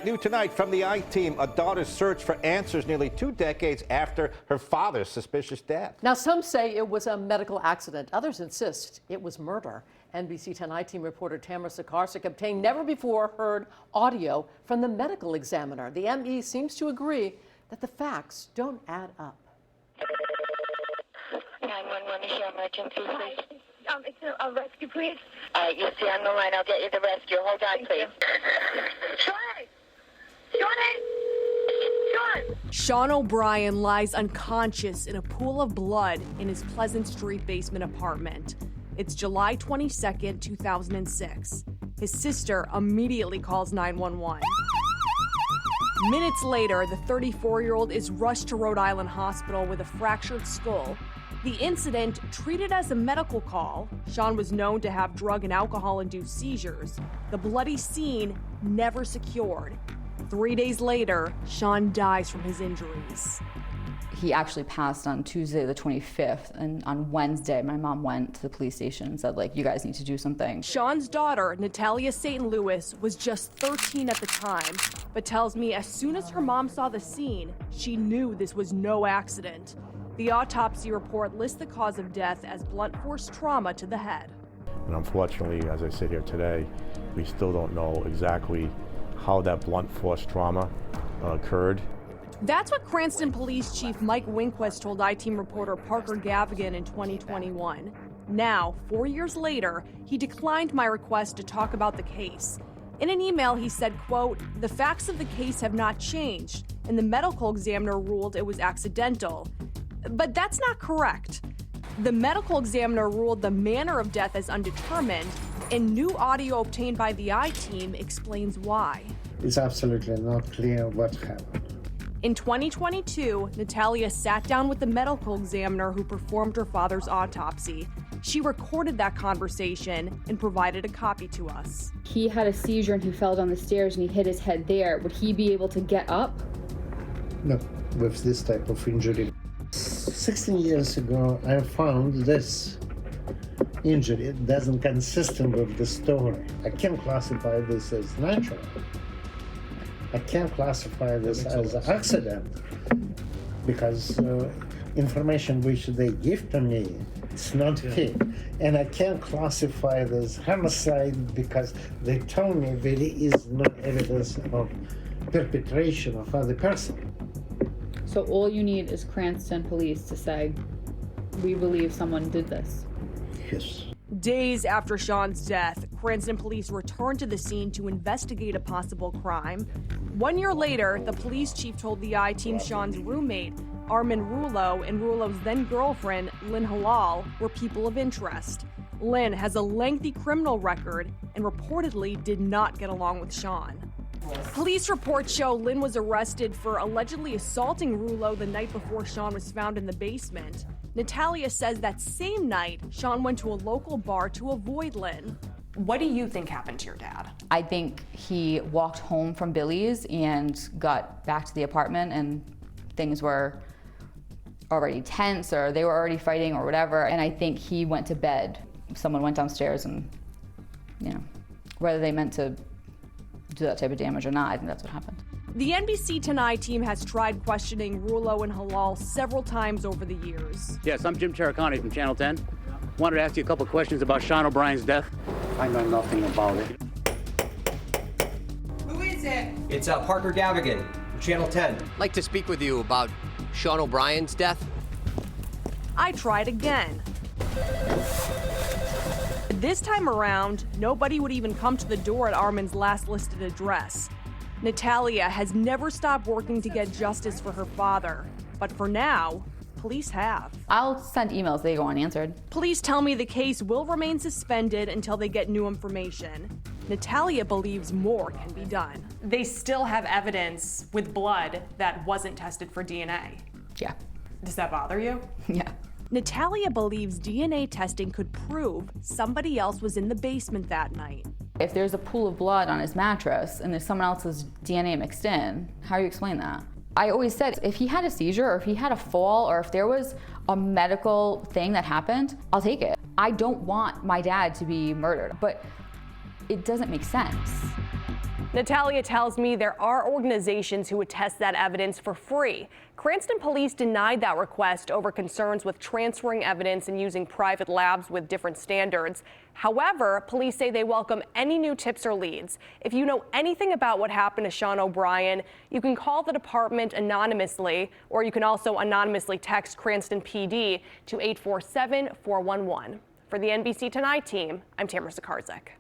New tonight from the I-Team, a daughter's search for answers nearly 2 decades after her father's suspicious death. Now, some say it was a medical accident. Others insist it was murder. NBC 10 I-Team reporter Tamara Sakarsik obtained never-before-heard audio from the medical examiner. The ME seems to agree that the facts don't add up. 911 is your emergency, please. It's a rescue, please. You stay on the line. I'll get you the rescue. Hold on, please. Sean O'Brien lies unconscious in a pool of blood in his Pleasant Street basement apartment. It's July 22nd, 2006. His sister immediately calls 911. Minutes later, the 34-year-old is rushed to Rhode Island Hospital with a fractured skull. The incident, treated as a medical call, Sean was known to have drug and alcohol-induced seizures. The bloody scene never secured. 3 days later, Sean dies from his injuries. He actually passed on Tuesday the 25th, and on Wednesday, my mom went to the police station and said, you guys need to do something. Sean's daughter, Natalia St. Louis, was just 13 at the time, but tells me as soon as her mom saw the scene, she knew this was no accident. The autopsy report lists the cause of death as blunt force trauma to the head. And unfortunately, as I sit here today, we still don't know exactly how that blunt force trauma occurred. That's what Cranston Police Chief Mike Winquist told I-Team reporter Parker Gavigan in 2021. Now, 4 years later, he declined my request to talk about the case. In an email, he said, quote, "The facts of the case have not changed, and the medical examiner ruled it was accidental." But that's not correct. The medical examiner ruled the manner of death as undetermined, and new audio obtained by the I-Team explains why. It's absolutely not clear what happened. In 2022, Natalia sat down with the medical examiner who performed her father's autopsy. She recorded that conversation and provided a copy to us. He had a seizure and he fell down the stairs and he hit his head there. Would he be able to get up? No, with this type of injury. 16 years ago, I found this injury. It doesn't consistent with the story. I can't classify this as natural. I can't classify this as an accident because information which they give to me is not fit. And I can't classify this homicide because they told me there is no evidence of perpetration of other person. So all you need is Cranston police to say, we believe someone did this. Yes. Days after Sean's death, Cranston police returned to the scene to investigate a possible crime. 1 year later, the police chief told the I-Team Sean's roommate, Armin Rouleau, and Rouleau's then-girlfriend, Lynn Halal, were people of interest. Lynn has a lengthy criminal record and reportedly did not get along with Sean. Police reports show Lynn was arrested for allegedly assaulting Rouleau the night before Sean was found in the basement. Natalia says that same night, Sean went to a local bar to avoid Lynn. What do you think happened to your dad? I think he walked home from Billy's and got back to the apartment and things were already tense or they were already fighting or whatever. And I think he went to bed. Someone went downstairs and, whether they meant to do that type of damage or not, I think that's what happened. The NBC 10 I-Team has tried questioning Rouleau and Halal several times over the years. Yes, I'm Jim Cherricani from Channel 10. Wanted to ask you a couple questions about Sean O'Brien's death. I know nothing about it. Who is it? It's Parker Gavigan from Channel 10. I'd like to speak with you about Sean O'Brien's death. I tried again. This time around, nobody would even come to the door at Armin's last listed address. Natalia has never stopped working to get justice for her father, but for now, police have. I'll send emails, they go unanswered. Police tell me the case will remain suspended until they get new information. Natalia believes more can be done. They still have evidence with blood that wasn't tested for DNA. Yeah. Does that bother you? Yeah. Natalia believes DNA testing could prove somebody else was in the basement that night. If there's a pool of blood on his mattress and there's someone else's DNA mixed in, how do you explain that? I always said, if he had a seizure or if he had a fall or if there was a medical thing that happened, I'll take it. I don't want my dad to be murdered, but it doesn't make sense. Natalia tells me there are organizations who would test that evidence for free. Cranston police denied that request over concerns with transferring evidence and using private labs with different standards. However, police say they welcome any new tips or leads. If you know anything about what happened to Sean O'Brien, you can call the department anonymously, or you can also anonymously text Cranston PD to 847-411. For the NBC Tonight team, I'm Tamara Sakarczyk.